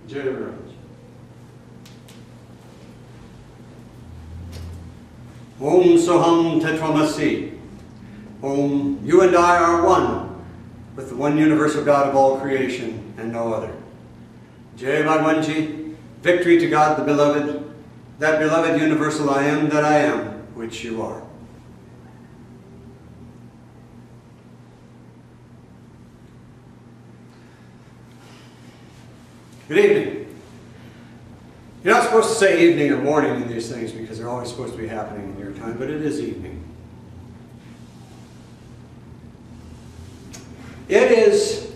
Jai Maharaj. Om Soham Tetramasi. Om, you and I are one with the one universal God of all creation and no other. Jai Bhagwanji, victory to God the Beloved, that beloved universal I am that I am, which you are. Good evening. You're not supposed to say evening or morning in these things because they're always supposed to be happening in your time, but it is evening. It is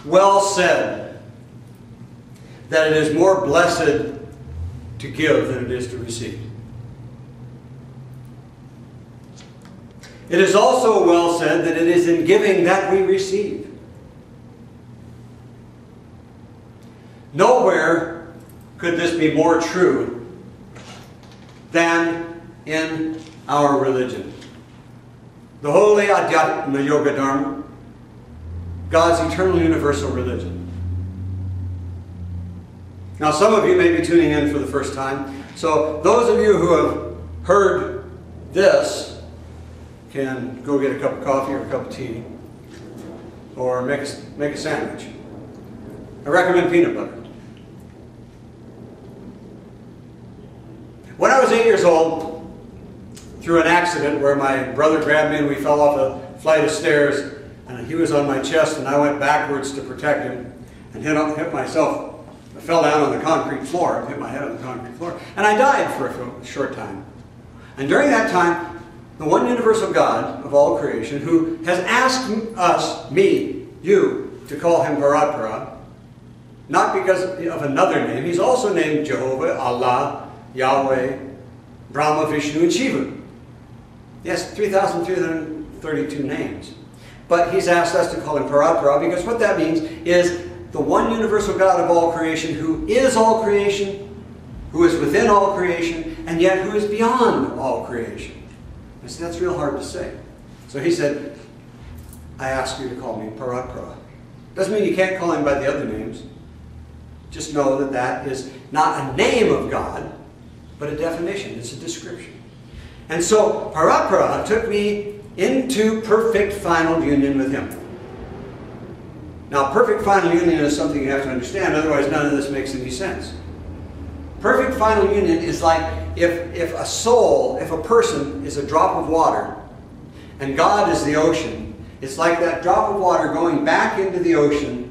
well said that it is more blessed to give than it is to receive. It is also well said that it is in giving that we receive. Nowhere could this be more true than in our religion. The holy Adhyatma Yoga Dharma, God's eternal universal religion. Now some of you may be tuning in for the first time, so those of you who have heard this can go get a cup of coffee or a cup of tea or make a sandwich. I recommend peanut butter. When I was 8 years old, through an accident where my brother grabbed me and we fell off a flight of stairs, and he was on my chest and I went backwards to protect him and hit myself. I fell down on the concrete floor, hit my head on the concrete floor, and I died for a short time. And during that time, the one universal God of all creation, who has asked us, me, you, to call him Paratpara, not because of another name, he's also named Jehovah, Allah, Yahweh, Brahma, Vishnu, and Shiva. Yes, 3,332 names. But he's asked us to call him Paratpara because what that means is the one universal God of all creation, who is all creation, who is within all creation, and yet who is beyond all creation. And see, that's real hard to say. So he said, I ask you to call me Paratpara. Doesn't mean you can't call him by the other names. Just know that that is not a name of God, but a definition. It's a description. And so Paratpara took me into perfect final union with him. Now, perfect final union is something you have to understand, otherwise none of this makes any sense. Perfect final union is like if a soul, if a person is a drop of water, and God is the ocean, it's like that drop of water going back into the ocean,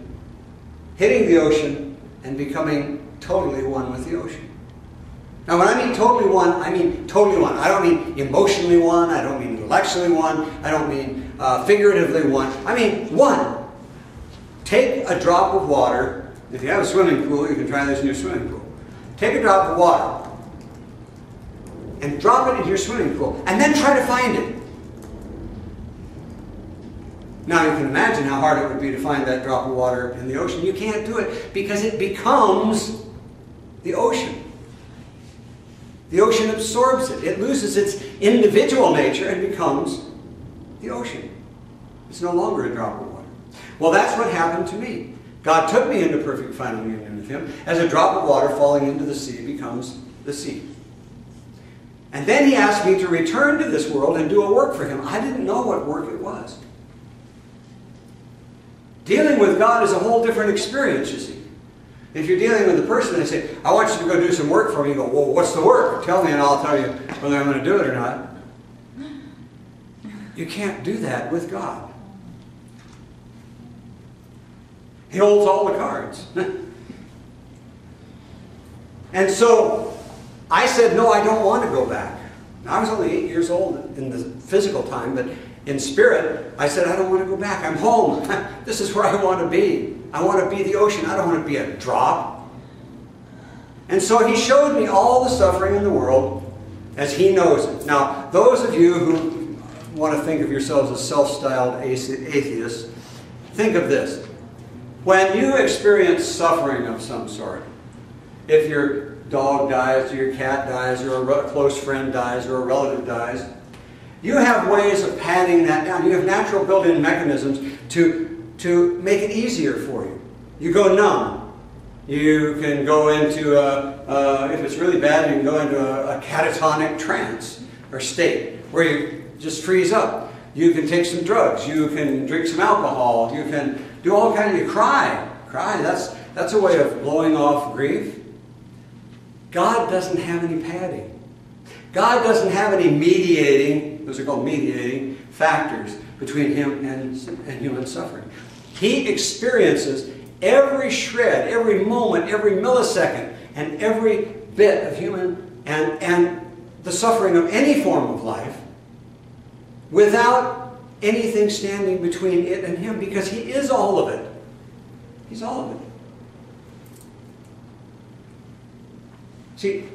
hitting the ocean, and becoming totally one with the ocean. Now, when I mean totally one, I mean totally one. I don't mean emotionally one. I don't mean intellectually one. I don't mean figuratively one. I mean one. Take a drop of water. If you have a swimming pool, you can try this in your swimming pool. Take a drop of water and drop it into your swimming pool, and then try to find it. Now, you can imagine how hard it would be to find that drop of water in the ocean. You can't do it because it becomes the ocean. The ocean absorbs it. It loses its individual nature and becomes the ocean. It's no longer a drop of water. Well, that's what happened to me. God took me into perfect final union with him as a drop of water falling into the sea becomes the sea. And then he asked me to return to this world and do a work for him. I didn't know what work it was. Dealing with God is a whole different experience, you see. If you're dealing with a person and they say, I want you to go do some work for me, you go, well, what's the work? Tell me and I'll tell you whether I'm going to do it or not. You can't do that with God. He holds all the cards. And so I said, no, I don't want to go back. Now, I was only 8 years old in the physical time, but in spirit, I said, I don't want to go back. I'm home. This is where I want to be. I want to be the ocean. I don't want to be a drop. And so he showed me all the suffering in the world as he knows it. Now, those of you who want to think of yourselves as self-styled atheists, think of this. When you experience suffering of some sort, if your dog dies, or your cat dies, or a close friend dies, or a relative dies, you have ways of patting that down. You have natural built-in mechanisms to make it easier for you. You go numb. You can go into, if it's really bad, you can go into a catatonic trance or state where you just freeze up. You can take some drugs. You can drink some alcohol. You can do all kinds of, you cry. Cry, that's a way of blowing off grief. God doesn't have any padding. God doesn't have any mediating, those are called mediating, factors between Him and human suffering. He experiences every shred, every moment, every millisecond, and every bit of human and the suffering of any form of life without anything standing between it and Him, because He is all of it. He's all of it. See,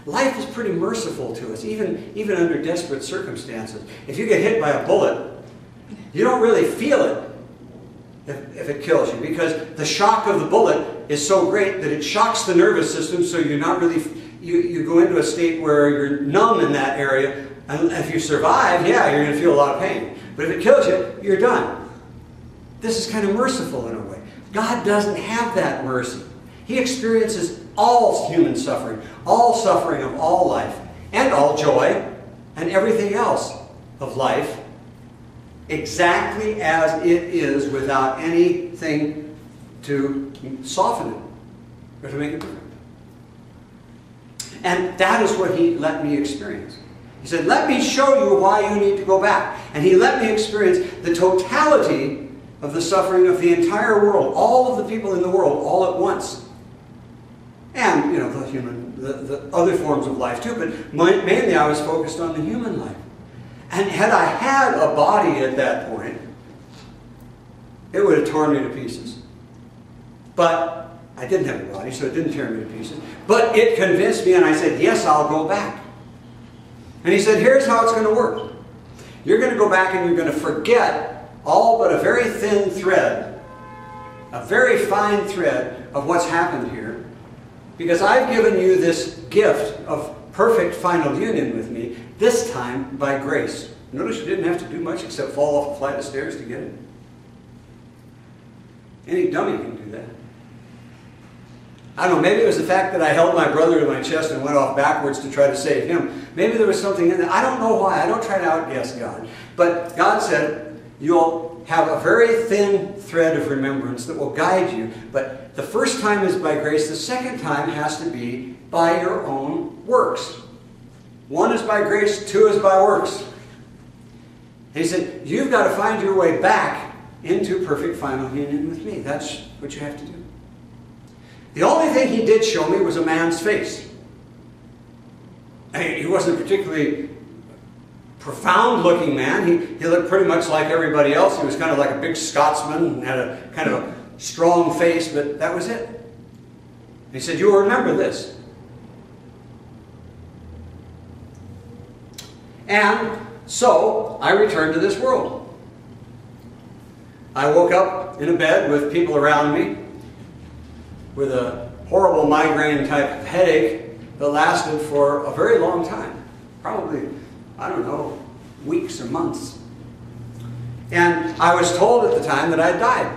life is pretty merciful to us, even under desperate circumstances. If you get hit by a bullet, you don't really feel it if it kills you, because the shock of the bullet is so great that it shocks the nervous system, so you're not really, you go into a state where you're numb in that area, and if you survive, yeah, you're going to feel a lot of pain. But if it kills you, you're done. This is kind of merciful in a way. God doesn't have that mercy. He experiences all human suffering of all life, and all joy, and everything else of life, exactly as it is, without anything to soften it or to make it different. And that is what He let me experience. He said, let me show you why you need to go back. And He let me experience the totality of the suffering of the entire world, all of the people in the world, all at once. And, you know, the other forms of life too, but mainly I was focused on the human life. And had I had a body at that point, it would have torn me to pieces. But I didn't have a body, so it didn't tear me to pieces. But it convinced me, and I said, yes, I'll go back. And He said, here's how it's going to work. You're going to go back and you're going to forget all but a very thin thread, a very fine thread of what's happened here, because I've given you this gift of perfect final union with me, this time by grace. Notice you didn't have to do much except fall off a flight of stairs to get it. Any dummy can do that. I don't know, maybe it was the fact that I held my brother to my chest and went off backwards to try to save him. Maybe there was something in that. I don't know why. I don't try to outguess God. But God said, you'll have a very thin thread of remembrance that will guide you. But the first time is by grace. The second time has to be by your own works. One is by grace, two is by works. And He said, you've got to find your way back into perfect final union with me. That's what you have to do. The only thing He did show me was a man's face. He wasn't a particularly profound-looking man. He looked pretty much like everybody else. He was kind of like a big Scotsman and had a kind of a strong face, but that was it. He said, you'll remember this. And so I returned to this world. I woke up in a bed with people around me, with a horrible migraine type of headache that lasted for a very long time. Probably, I don't know, weeks or months. And I was told at the time that I'd died.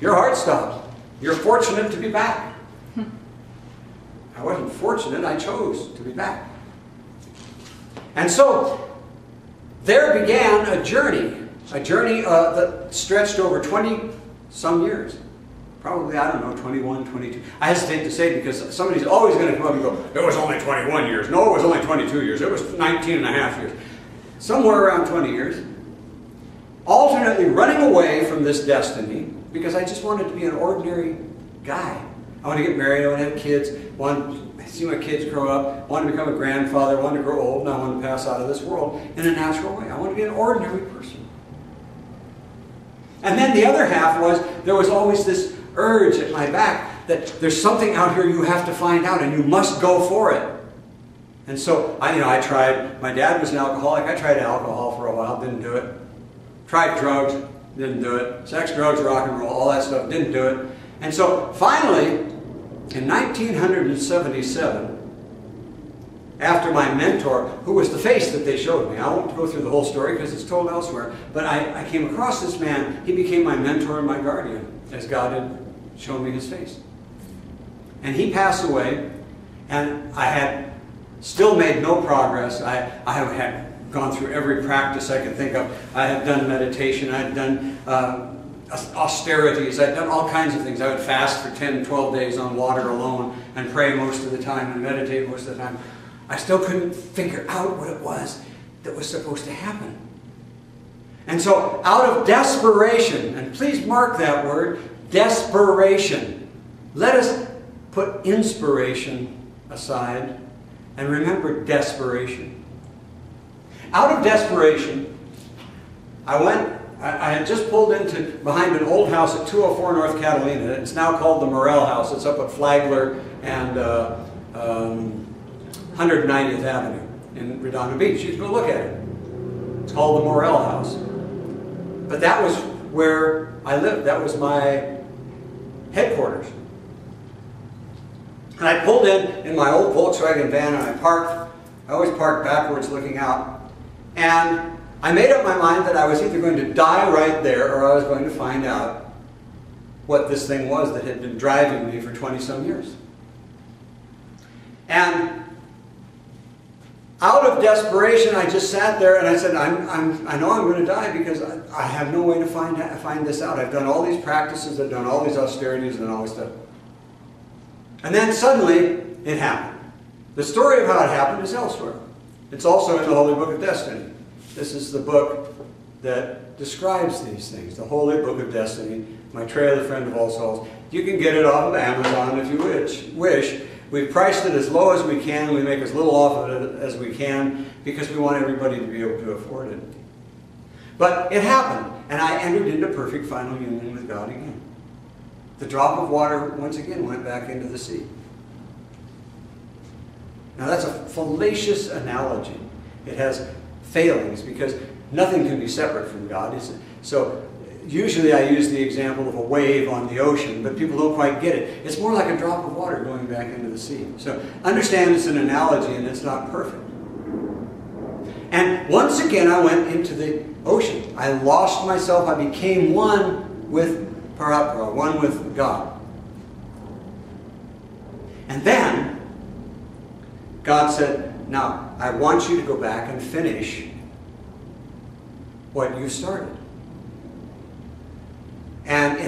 Your heart stopped. You're fortunate to be back. I wasn't fortunate, I chose to be back. And so, there began a journey that stretched over 20-some years. Probably, I don't know, 21, 22. I hesitate to say because somebody's always going to come up and go, it was only 21 years. No, it was only 22 years. It was 19 and a half years. Somewhere around 20 years. Alternately running away from this destiny because I just wanted to be an ordinary guy. I wanted to get married, I wanted to have kids, wanted to see my kids grow up, wanted to become a grandfather, wanted to grow old, and I wanted to pass out of this world in a natural way. I wanted to be an ordinary person. And then the other half was, there was always this urge at my back that there's something out here you have to find out and you must go for it. And so, I tried, my dad was an alcoholic, I tried alcohol for a while, didn't do it. Tried drugs, didn't do it. Sex, drugs, rock and roll, all that stuff, didn't do it. And so finally, in 1977, after my mentor, who was the face that they showed me, I won't go through the whole story because it's told elsewhere, but I came across this man. He became my mentor and my guardian. as God had shown me his face. And he passed away, and I had still made no progress. I had gone through every practice I could think of. I had done meditation, I had done austerities, I had done all kinds of things. I would fast for 10, 12 days on water alone and pray most of the time and meditate most of the time. I still couldn't figure out what it was that was supposed to happen. And so out of desperation, and please mark that word, desperation, let us put inspiration aside and remember desperation. Out of desperation, I had just pulled into behind an old house at 204 North Catalina. It's now called the Morrell House. It's up at Flagler and 190th Avenue in Redondo Beach. You can go look at it. It's called the Morrell House. But that was where I lived. That was my headquarters. And I pulled in my old Volkswagen van, and I parked. I always parked backwards looking out. And I made up my mind that I was either going to die right there or I was going to find out what this thing was that had been driving me for 20-some years. And out of desperation, I just sat there and I said, I know I'm going to die because I have no way to find this out. I've done all these practices, I've done all these austerities and all this stuff. And then suddenly, it happened. The story of how it happened is elsewhere. It's also in the Holy Book of Destiny. This is the book that describes these things, the Holy Book of Destiny, Maitreya, the Friend of All Souls. You can get it off of Amazon if you wish. We've priced it as low as we can. We make as little off of it as we can because we want everybody to be able to afford it. But it happened, and I entered into perfect final union with God again. The drop of water once again went back into the sea. Now that's a fallacious analogy. It has failings because nothing can be separate from God. So usually I use the example of a wave on the ocean, but people don't quite get it. It's more like a drop of water going back into the sea. So understand it's an analogy and it's not perfect. And once again I went into the ocean. I lost myself. I became one with Parapara, one with God. And then God said, now, I want you to go back and finish what you started. And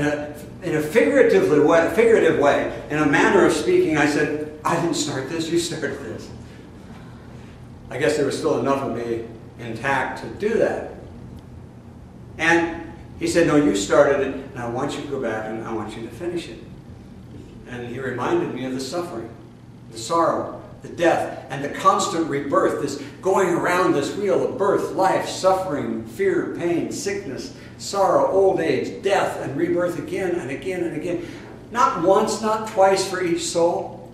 in a figurative way, in a manner of speaking, I said, I didn't start this, you started this. I guess there was still enough of me intact to do that. And he said, no, you started it, and I want you to go back and I want you to finish it. And he reminded me of the suffering, the sorrow, the death, and the constant rebirth, this going around this wheel of birth, life, suffering, fear, pain, sickness, sorrow, old age, death, and rebirth again and again and again. Not once, not twice for each soul,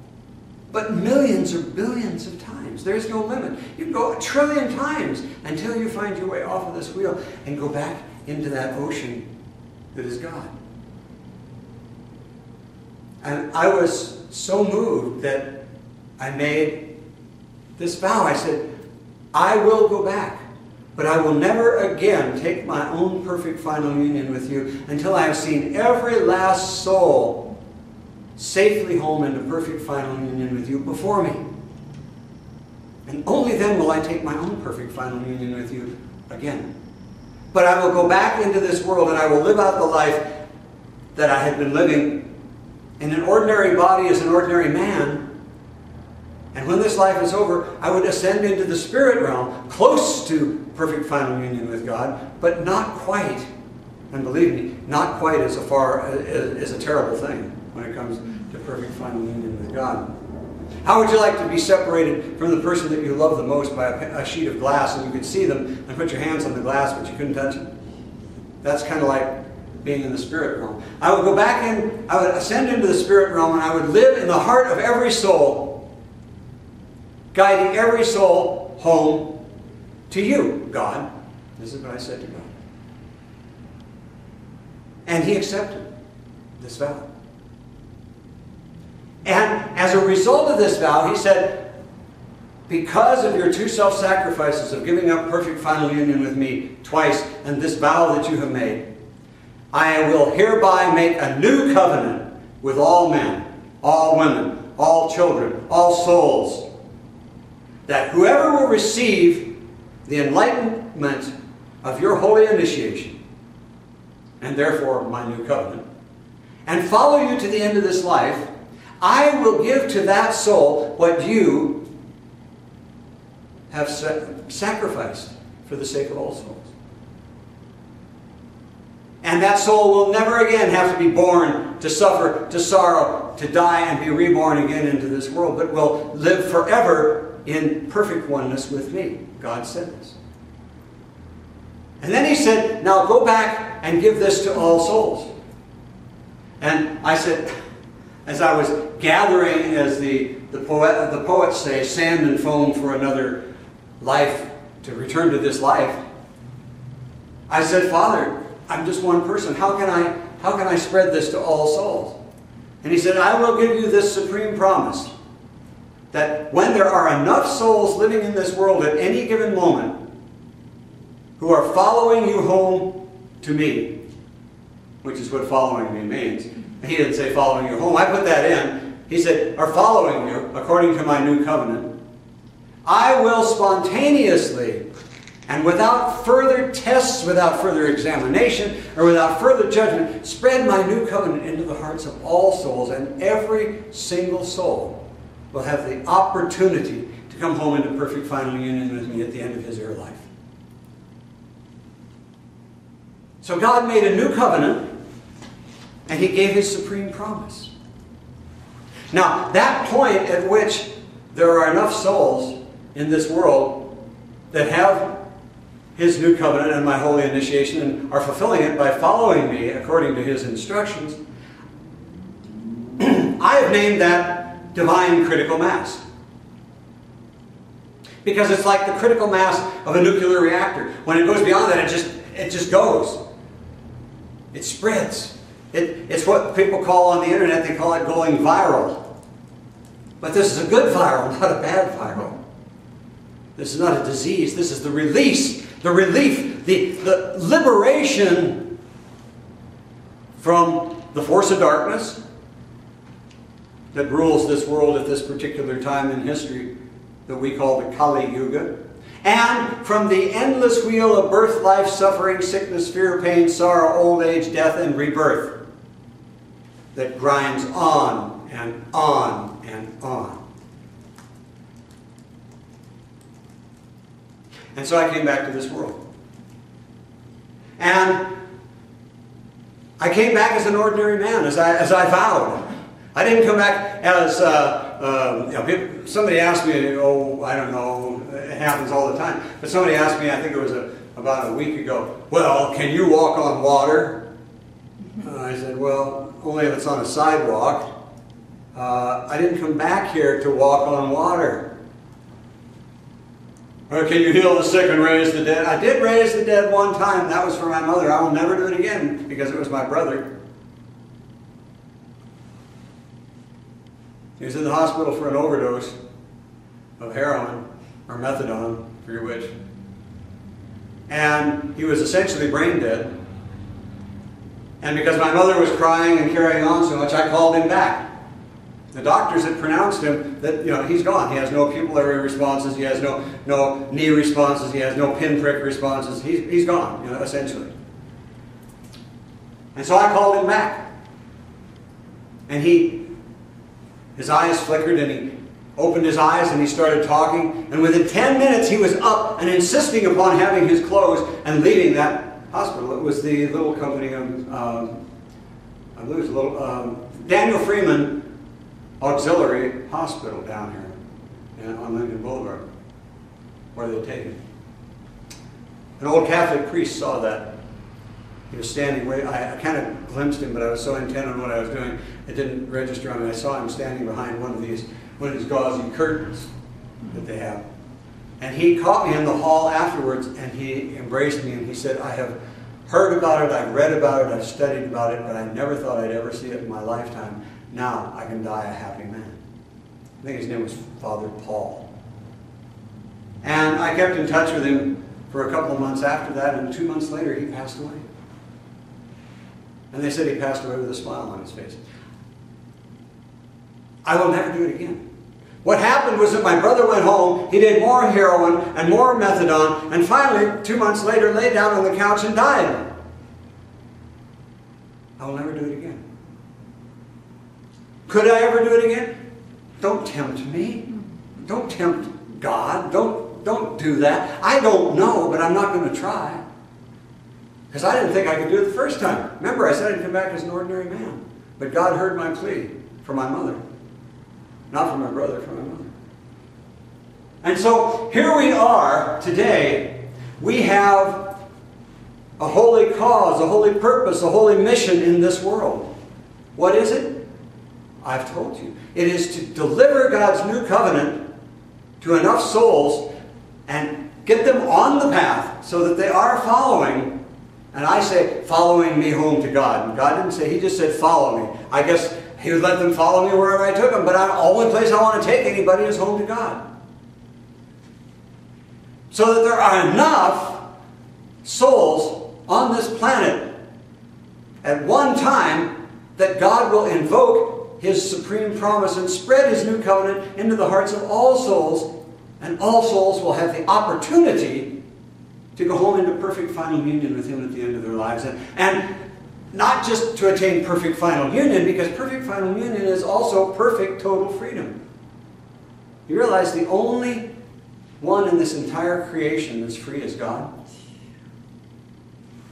but millions or billions of times. There's no limit. You can go 1 trillion times until you find your way off of this wheel and go back into that ocean that is God. And I was so moved that I made this vow. I said, I will go back, but I will never again take my own perfect final union with you until I have seen every last soul safely home into perfect final union with you before me. And only then will I take my own perfect final union with you again. But I will go back into this world and I will live out the life that I had been living in an ordinary body as an ordinary man. And when this life is over, I would ascend into the spirit realm, close to perfect final union with God, but not quite. And believe me, not quite is a terrible thing when it comes to perfect final union with God. How would you like to be separated from the person that you love the most by a sheet of glass and you could see them and put your hands on the glass but you couldn't touch it? That's kind of like being in the spirit realm. I would go back in, I would ascend into the spirit realm and I would live in the heart of every soul, guiding every soul home to you, God. This is what I said to God. And he accepted this vow. And as a result of this vow, he said, because of your two self-sacrifices of giving up perfect final union with me twice and this vow that you have made, I will hereby make a new covenant with all men, all women, all children, all souls, that whoever will receive the enlightenment of your holy initiation, and therefore my new covenant, and follow you to the end of this life, I will give to that soul what you have sacrificed for the sake of all souls. And that soul will never again have to be born, to suffer, to sorrow, to die, and be reborn again into this world, but will live forever in perfect oneness with me. God said this. And then he said, now go back and give this to all souls. And I said, as I was gathering, as the poets say, sand and foam for another life, to return to this life, I said, Father, I'm just one person. How can I spread this to all souls? And he said, I will give you this supreme promise, that when there are enough souls living in this world at any given moment who are following you home to me, which is what following me means. He didn't say following you home. I put that in. He said, are following you according to my new covenant, I will spontaneously and without further tests, without further examination, or without further judgment, spread my new covenant into the hearts of all souls, and every single soul will have the opportunity to come home into perfect final union with me at the end of his or her life. So God made a new covenant, and he gave his supreme promise. Now, that point at which there are enough souls in this world that have his new covenant and my holy initiation and are fulfilling it by following me according to his instructions, I have named that divine critical mass. Because it's like the critical mass of a nuclear reactor. When it goes beyond that, it just goes. It spreads. It's what people call on the internet, they call it going viral. But this is a good viral, not a bad viral. This is not a disease. This is the release, the relief, the liberation from the force of darkness that rules this world at this particular time in history that we call the Kali Yuga, and from the endless wheel of birth, life, suffering, sickness, fear, pain, sorrow, old age, death, and rebirth that grinds on and on and on. And so I came back to this world. And I came back as an ordinary man, as I vowed. I didn't come back as, somebody asked me, oh, I don't know, it happens all the time, but somebody asked me, I think it was about a week ago, well, can you walk on water? I said, well, only if it's on a sidewalk. I didn't come back here to walk on water. Or can you heal the sick and raise the dead? I did raise the dead one time. That was for my mother. I will never do it again because it was my brother. He was in the hospital for an overdose of heroin, or methadone, forget which. And he was essentially brain dead. And because my mother was crying and carrying on so much, I called him back. The doctors had pronounced him that, he's gone. He has no pupillary responses, he has no knee responses, he has no pinprick responses. He's gone, essentially. And so I called him back. And his eyes flickered and he opened his eyes and he started talking. And within 10 minutes he was up and insisting upon having his clothes and leaving that hospital. It was the little company of, I believe it was a little, Daniel Freeman Auxiliary Hospital down here on Lincoln Boulevard, where they'd taken him. An old Catholic priest saw that. He was standing way, I kind of glimpsed him, but I was so intent on what I was doing, it didn't register on me. I saw him standing behind one of these gauzy curtains that they have. And he caught me in the hall afterwards, and he embraced me, and he said, I have heard about it, I've read about it, I've studied about it, but I never thought I'd ever see it in my lifetime. Now I can die a happy man. I think his name was Father Paul. And I kept in touch with him for a couple of months after that, and 2 months later he passed away. And they said he passed away with a smile on his face. I will never do it again. What happened was that my brother went home, he did more heroin and more methadone, and finally, 2 months later, laid down on the couch and died. I will never do it again. Could I ever do it again? Don't tempt me. Don't tempt God. Don't do that. I don't know, but I'm not going to try. Because I didn't think I could do it the first time. Remember, I said I'd come back as an ordinary man. But God heard my plea for my mother. Not for my brother, for my mother. And so, here we are today. We have a holy cause, a holy purpose, a holy mission in this world. What is it? I've told you. It is to deliver God's new covenant to enough souls and get them on the path so that they are following. And I say, following me home to God. And God didn't say, he just said, follow me. I guess he would let them follow me wherever I took them. But the only place I want to take anybody is home to God. So that there are enough souls on this planet at one time that God will invoke his supreme promise and spread his new covenant into the hearts of all souls, and all souls will have the opportunity to go home into perfect final union with him at the end of their lives. And not just to attain perfect final union, because perfect final union is also perfect total freedom. You realize the only one in this entire creation that's free is God?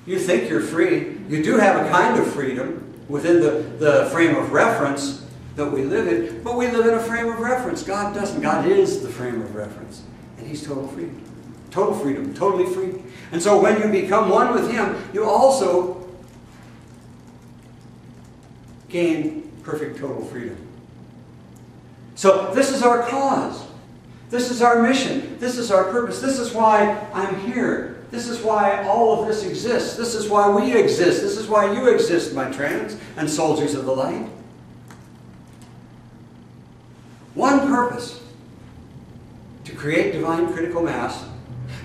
You think you're free. You do have a kind of freedom within the frame of reference that we live in, but we live in a frame of reference. God doesn't. God is the frame of reference. And he's total freedom. Total freedom. Totally free. And so when you become one with him, you also gain perfect total freedom. So this is our cause. This is our mission. This is our purpose. This is why I'm here. This is why all of this exists. This is why we exist. This is why you exist, my trans and soldiers of the light. One purpose: to create divine critical mass,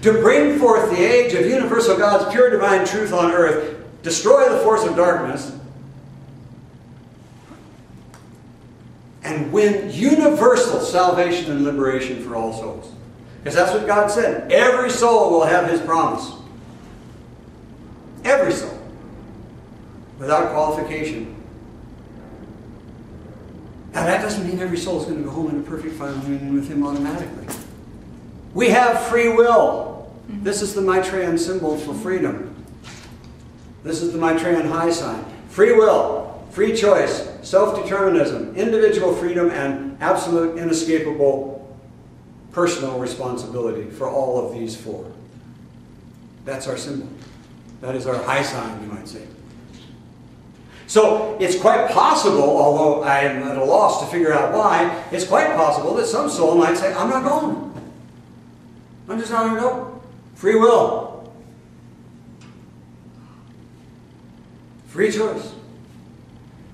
to bring forth the age of universal God's pure divine truth on earth, destroy the force of darkness, and win universal salvation and liberation for all souls. Because that's what God said. Every soul will have his promise. Every soul. Without qualification. Now that doesn't mean every soul is going to go home in a perfect final union with him automatically. We have free will. This is the Maitreyan symbol for freedom. This is the Maitreyan high sign. Free will, free choice, self-determinism, individual freedom, and absolute inescapable personal responsibility for all of these four. That's our symbol. That is our high sign, you might say. So it's quite possible, although I am at a loss to figure out why, it's quite possible that some soul might say, I'm not going. I'm just not going to go. Free will. Free choice.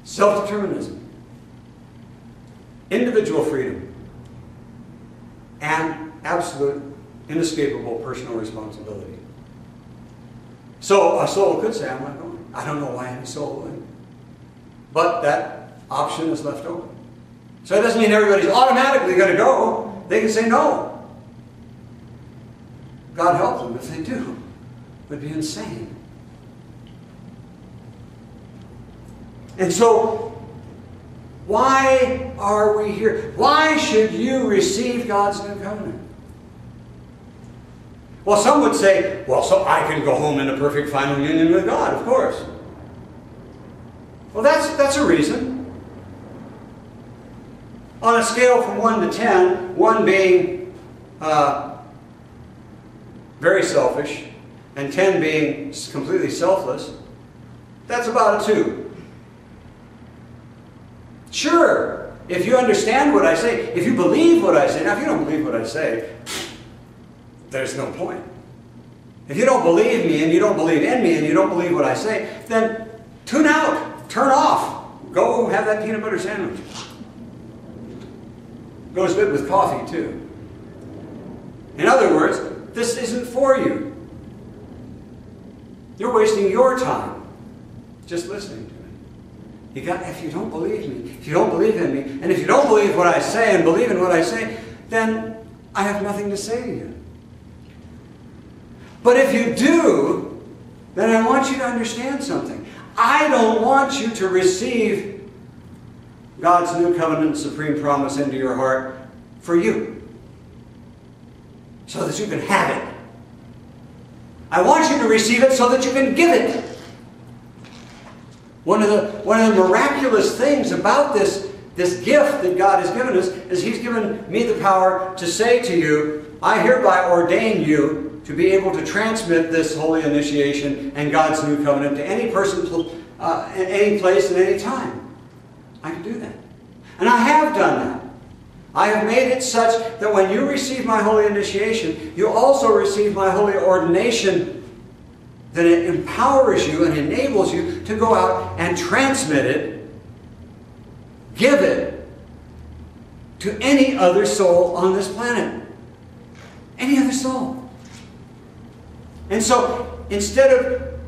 Self-determinism. Individual freedom. And absolute, inescapable personal responsibility. So a soul could say, I'm not going. I don't know why any soul would. But that option is left open. So it doesn't mean everybody's automatically going to go. They can say no. God help them if they do. It would be insane. And so, why are we here? Why should you receive God's new covenant? Well, some would say, well, so I can go home in a perfect final union with God, of course. Well, that's a reason. On a scale from 1 to 10, 1 being very selfish, and 10 being completely selfless, that's about a 2. Sure, if you understand what I say, if you believe what I say. Now, if you don't believe what I say, there's no point. If you don't believe me, and you don't believe in me, and you don't believe what I say, then tune out, turn off, go have that peanut butter sandwich. Goes good with coffee, too. In other words, this isn't for you. You're wasting your time. just listening to me. If you don't believe me, if you don't believe in me, and if you don't believe what I say and believe in what I say, then I have nothing to say to you. But if you do, then I want you to understand something. I don't want you to receive God's new covenant and supreme promise into your heart for you, so that you can have it. I want you to receive it so that you can give it. One of the miraculous things about this gift that God has given us is He's given me the power to say to you, I hereby ordain you to be able to transmit this holy initiation and God's new covenant to any person, any place, and any time. I can do that. And I have done that. I have made it such that when you receive my holy initiation, you also receive my holy ordination, that it empowers you and enables you to go out and transmit it, give it to any other soul on this planet. Any other soul. And so, instead of,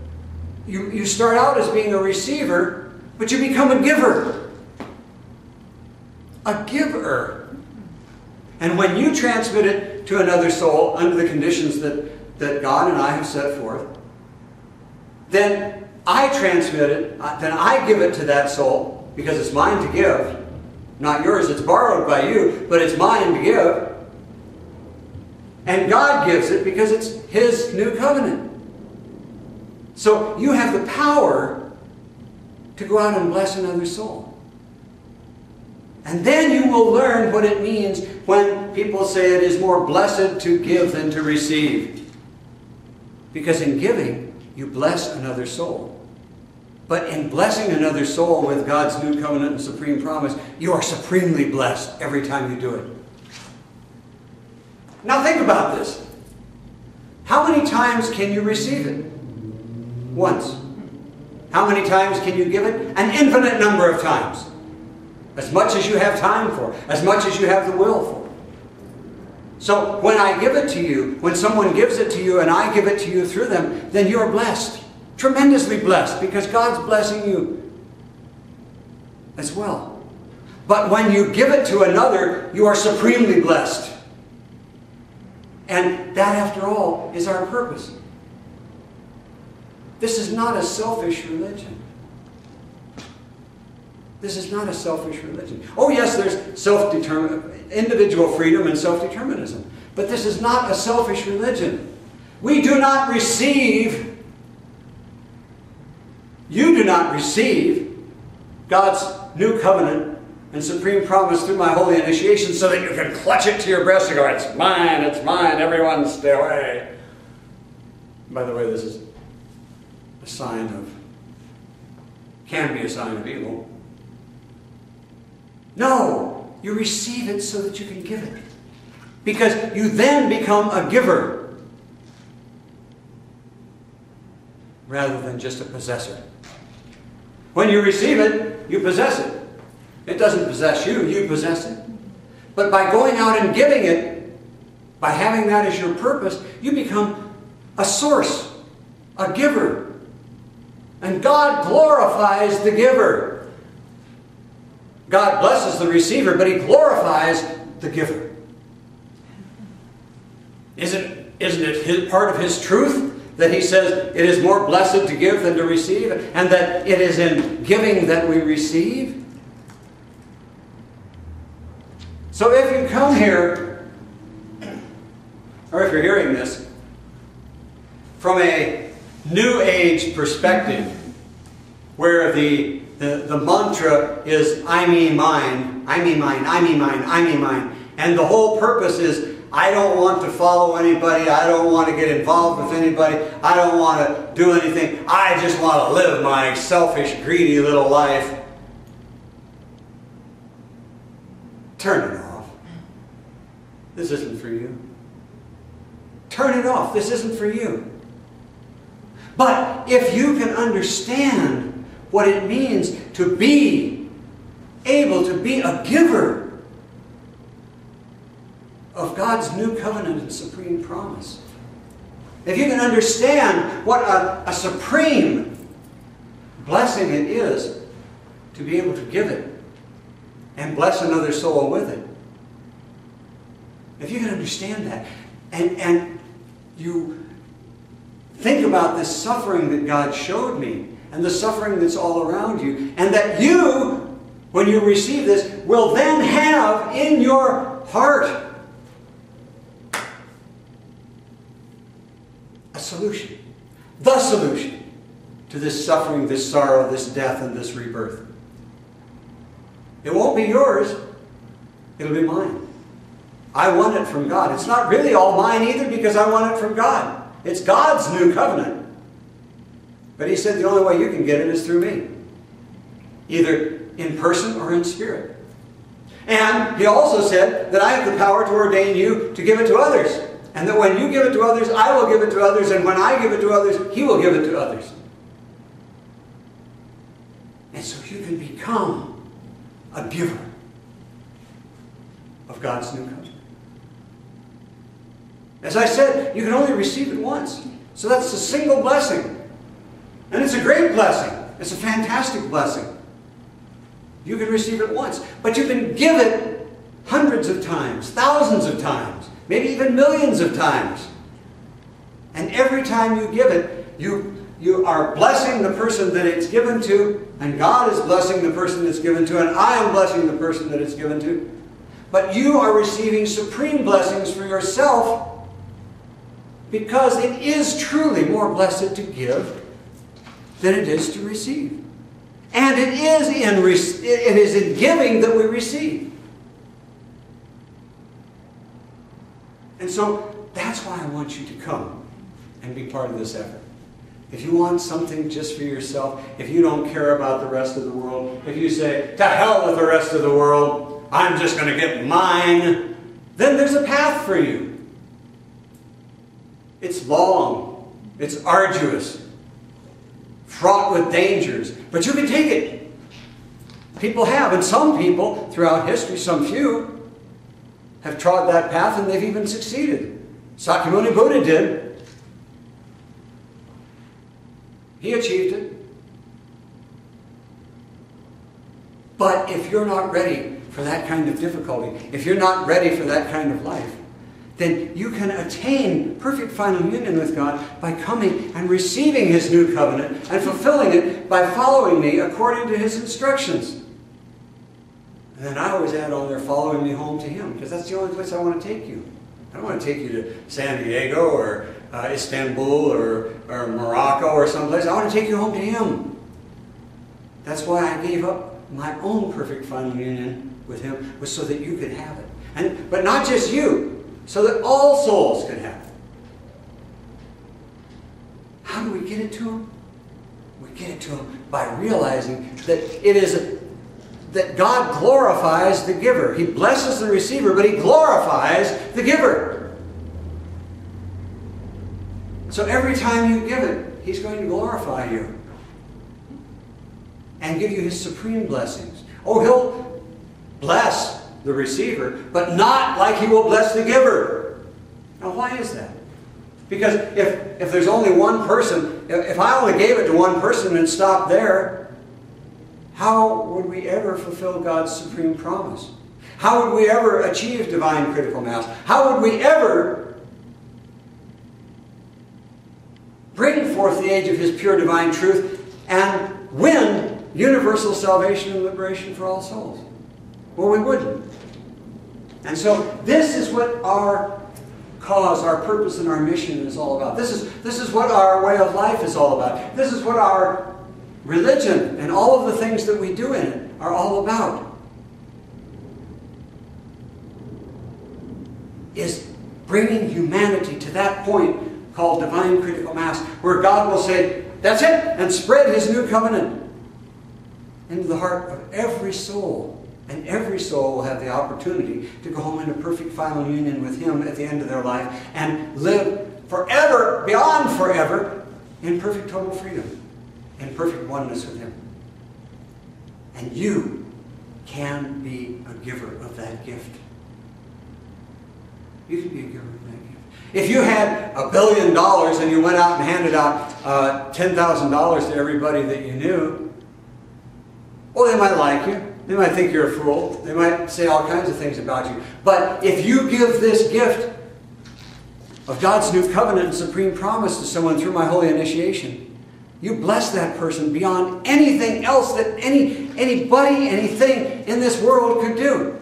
you start out as being a receiver, but you become a giver. A giver. And when you transmit it to another soul under the conditions that God and I have set forth, then I transmit it, then I give it to that soul, because it's mine to give, not yours. It's borrowed by you, but it's mine to give. And God gives it because it's His new covenant. So you have the power to go out and bless another soul. And then you will learn what it means when people say it is more blessed to give than to receive. Because in giving, you bless another soul. But in blessing another soul with God's new covenant and supreme promise, you are supremely blessed every time you do it. Now think about this. How many times can you receive it? Once. How many times can you give it? An infinite number of times. As much as you have time for. As much as you have the will for. So when I give it to you, when someone gives it to you and I give it to you through them, then you're blessed. Tremendously blessed, because God's blessing you as well. But when you give it to another, you are supremely blessed. And that, after all, is our purpose. This is not a selfish religion. This is not a selfish religion. Oh yes, there's individual freedom and self-determinism. But this is not a selfish religion. We do not receive, you do not receive God's new covenant and supreme promise through my holy initiation so that you can clutch it to your breast and go, it's mine, everyone stay away. By the way, this is a sign of, can be a sign of evil. No, you receive it so that you can give it. Because you then become a giver rather than just a possessor. When you receive it, you possess it. It doesn't possess you, you possess it. But by going out and giving it, by having that as your purpose, you become a source, a giver. And God glorifies the giver. God blesses the receiver, but He glorifies the giver. Isn't it part of His truth that He says it is more blessed to give than to receive, and that it is in giving that we receive? So if you come here, or if you're hearing this, from a New Age perspective, where the mantra is, I me mine, I me mine, I me mine, I me mine. And the whole purpose is, I don't want to follow anybody, I don't want to get involved with anybody, I don't want to do anything, I just want to live my selfish, greedy little life. Turn it off. This isn't for you. Turn it off. This isn't for you. But if you can understand what it means to be able to be a giver of God's new covenant and supreme promise, if you can understand what a supreme blessing it is to be able to give it and bless another soul with it. If you can understand that, and you think about this suffering that God showed me, and the suffering that's all around you, and that you, when you receive this, will then have in your heart a solution. The solution to this suffering, this sorrow, this death, and this rebirth. It won't be yours. It'll be mine. I want it from God. It's not really all mine either, because I want it from God. It's God's new covenant. But he said the only way you can get it is through me. Either in person or in spirit. And he also said that I have the power to ordain you to give it to others. And that when you give it to others, I will give it to others. And when I give it to others, he will give it to others. And so you can become a giver of God's new covenant. As I said, you can only receive it once. So that's a single blessing. And it's a great blessing. It's a fantastic blessing. You can receive it once. But you can give it hundreds of times, thousands of times, maybe even millions of times. And every time you give it, you are blessing the person that it's given to, and God is blessing the person it's given to, and I am blessing the person that it's given to. But you are receiving supreme blessings for yourself, because it is truly more blessed to give than it is to receive. And it is in giving that we receive. And so that's why I want you to come and be part of this effort. If you want something just for yourself, if you don't care about the rest of the world, if you say, to hell with the rest of the world, I'm just going to get mine, then there's a path for you. It's long, it's arduous, fraught with dangers, but you can take it. People have, and some people throughout history, some few, have trod that path and they've even succeeded. Sakyamuni Buddha did. He achieved it. But if you're not ready for that kind of difficulty, if you're not ready for that kind of life, then you can attain perfect final union with God by coming and receiving his new covenant and fulfilling it by following me according to his instructions. And then I always add on there, following me home to him, because that's the only place I want to take you. I don't want to take you to San Diego or Istanbul or Morocco or someplace. I want to take you home to him. That's why I gave up my own perfect final union with him, was so that you could have it. But not just you, so that all souls can have it. How do we get it to him? We get it to him by realizing that that God glorifies the giver. He blesses the receiver, but he glorifies the giver. So every time you give it, he's going to glorify you and give you his supreme blessings. Oh, he'll bless the receiver, but not like he will bless the giver. Now, why is that? Because if there's only one person, if I only gave it to one person and stopped there, how would we ever fulfill God's supreme promise? How would we ever achieve divine critical mass? How would we ever bring forth the age of his pure divine truth and win universal salvation and liberation for all souls? Well, we wouldn't. And so this is what our cause, our purpose, and our mission is all about. This is what our way of life is all about. This is what our religion and all of the things that we do in it are all about. Is bringing humanity to that point called divine critical mass, where God will say, that's it, and spread his new covenant into the heart of every soul. And every soul will have the opportunity to go home into perfect final union with him at the end of their life and live forever, beyond forever, in perfect total freedom, in perfect oneness with him. And you can be a giver of that gift. You can be a giver of that gift. If you had $1 billion and you went out and handed out $10,000 to everybody that you knew, well, they might like you. They might think you're a fool. They might say all kinds of things about you. But if you give this gift of God's new covenant and supreme promise to someone through my holy initiation, you bless that person beyond anything else that anybody, anything in this world could do.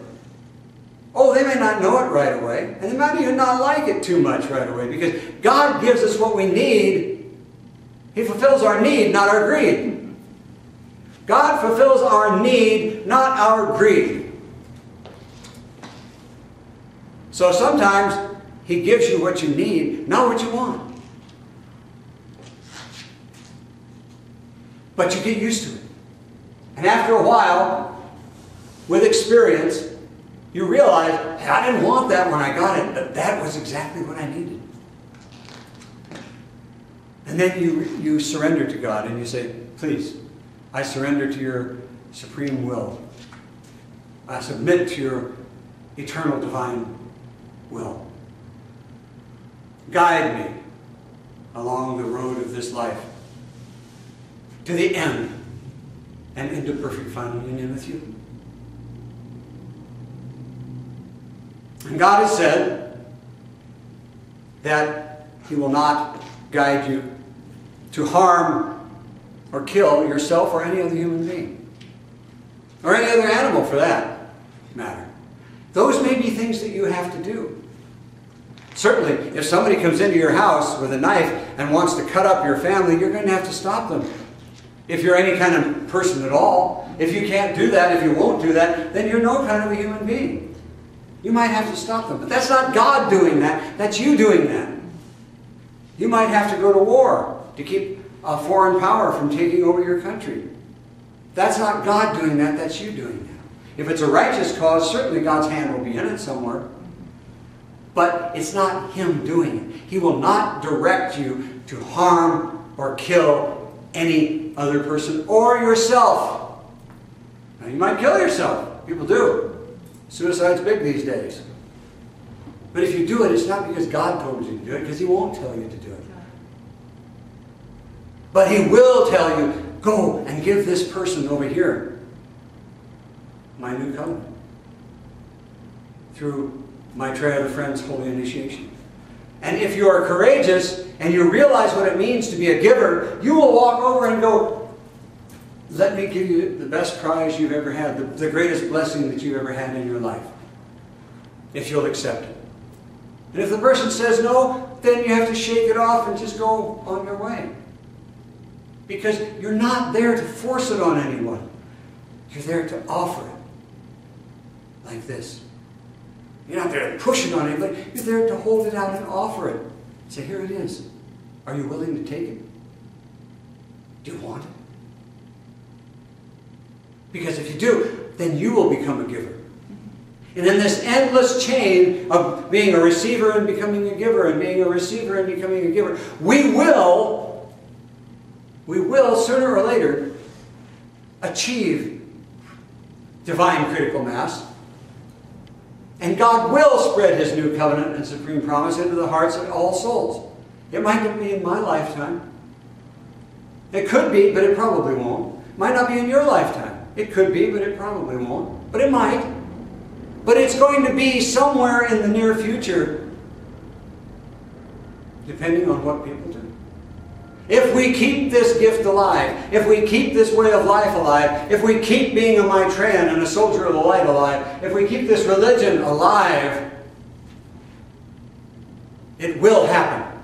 Oh, they may not know it right away, and they might even not like it too much right away, because God gives us what we need. He fulfills our need, not our greed. God fulfills our need, not our greed. So sometimes He gives you what you need, not what you want. But you get used to it. And after a while, with experience, you realize, hey, I didn't want that when I got it, but that was exactly what I needed. And then you surrender to God and you say, please, I surrender to your supreme will. I submit to your eternal divine will. Guide me along the road of this life to the end and into perfect final union with you. And God has said that He will not guide you to harm or kill yourself or any other human being. Or any other animal for that matter. Those may be things that you have to do. Certainly, if somebody comes into your house with a knife and wants to cut up your family, you're going to have to stop them. If you're any kind of person at all, if you can't do that, if you won't do that, then you're no kind of a human being. You might have to stop them. But that's not God doing that. That's you doing that. You might have to go to war to keep a foreign power from taking over your country. That's not God doing that. That's you doing that. If it's a righteous cause, certainly God's hand will be in it somewhere. But it's not Him doing it. He will not direct you to harm or kill any other person or yourself. Now, you might kill yourself. People do. Suicide's big these days. But if you do it, it's not because God told you to do it, because He won't tell you to do it. But He will tell you, go and give this person over here my new covenant. Through Maitreya the Friend's holy initiation. And if you are courageous and you realize what it means to be a giver, you will walk over and go, let me give you the best prize you've ever had, the greatest blessing that you've ever had in your life, if you'll accept it. And if the person says no, then you have to shake it off and just go on your way. Because you're not there to force it on anyone. You're there to offer it. Like this. You're not there to push it on anybody. You're there to hold it out and offer it. Say, here it is. Are you willing to take it? Do you want it? Because if you do, then you will become a giver. And in this endless chain of being a receiver and becoming a giver, and being a receiver and becoming a giver, we will sooner or later achieve divine critical mass. And God will spread His new covenant and supreme promise into the hearts of all souls. It might not be in my lifetime. It could be, but it probably won't. It might not be in your lifetime. It could be, but it probably won't. But it might. But it's going to be somewhere in the near future, depending on what people do. If we keep this gift alive, if we keep this way of life alive, if we keep being a Maitreyan and a soldier of the light alive, if we keep this religion alive, it will happen.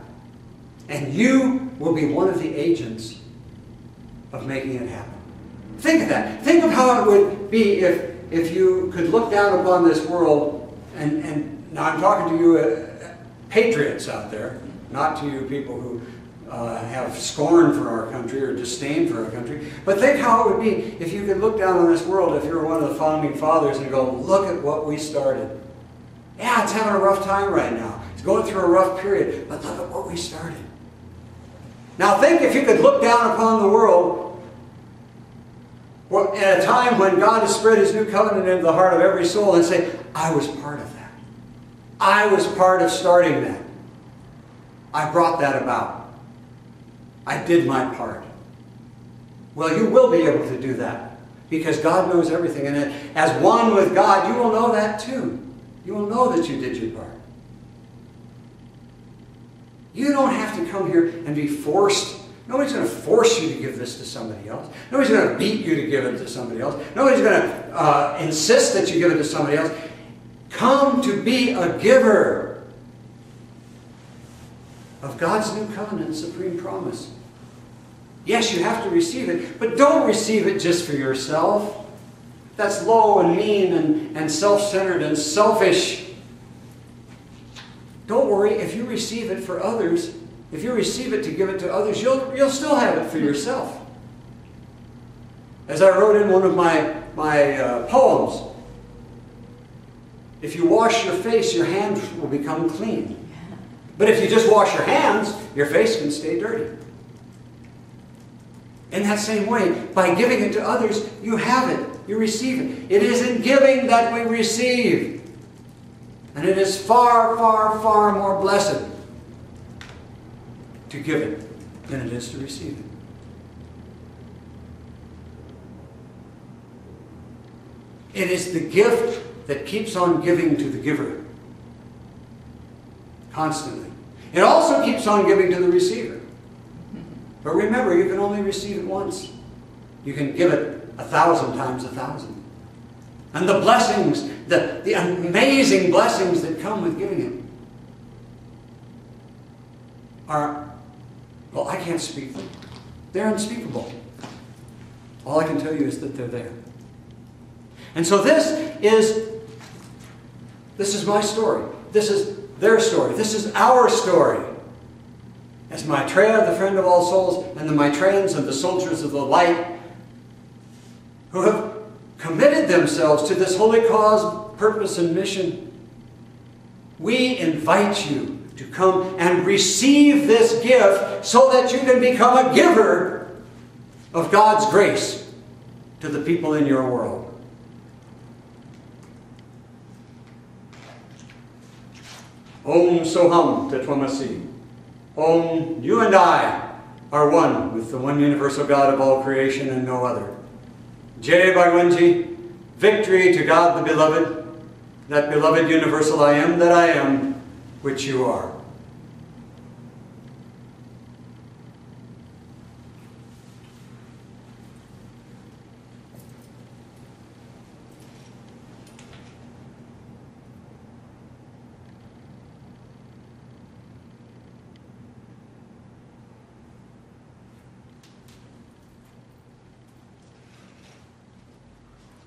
And you will be one of the agents of making it happen. Think of that. Think of how it would be if you could look down upon this world, and now I'm talking to you patriots out there, not to you people who have scorn for our country or disdain for our country. But think how it would be if you could look down on this world, if you were one of the founding fathers, and go, look at what we started. Yeah, it's having a rough time right now. It's going through a rough period, but look at what we started. Now think if you could look down upon the world at a time when God has spread His new covenant into the heart of every soul and say, I was part of that. I was part of starting that. I brought that about. I did my part. Well, you will be able to do that because God knows everything. And as one with God, you will know that too. You will know that you did your part. You don't have to come here and be forced. Nobody's going to force you to give this to somebody else. Nobody's going to beat you to give it to somebody else. Nobody's going to insist that you give it to somebody else. Come to be a giver of God's new covenant supreme promise. Yes, you have to receive it, but don't receive it just for yourself. That's low and mean and self-centered and selfish. Don't worry, if you receive it for others, if you receive it to give it to others, you'll still have it for yourself. As I wrote in one of my poems, if you wash your face, your hands will become clean. But if you just wash your hands, your face can stay dirty. In that same way, by giving it to others, you have it. You receive it. It is in giving that we receive. And it is far, far, far more blessed to give it than it is to receive it. It is the gift that keeps on giving to the giver. Constantly. It also keeps on giving to the receiver. But remember, you can only receive it once. You can give it 1,000 times 1,000. And the blessings, the amazing blessings that come with giving it are, well, I can't speak them. They're unspeakable. All I can tell you is that they're there. And so this is my story. This is their story. This is our story. As Maitreya, the friend of all souls, and the Maitreans and the soldiers of the light, who have committed themselves to this holy cause, purpose, and mission, we invite you to come and receive this gift so that you can become a giver of God's grace to the people in your world. Om Soham Tattvamasi. Om, you and I are one with the one universal God of all creation and no other. Jai Bhagavanji, victory to God the beloved, that beloved universal I am that I am, which you are.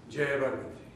Jai Bhagavanji.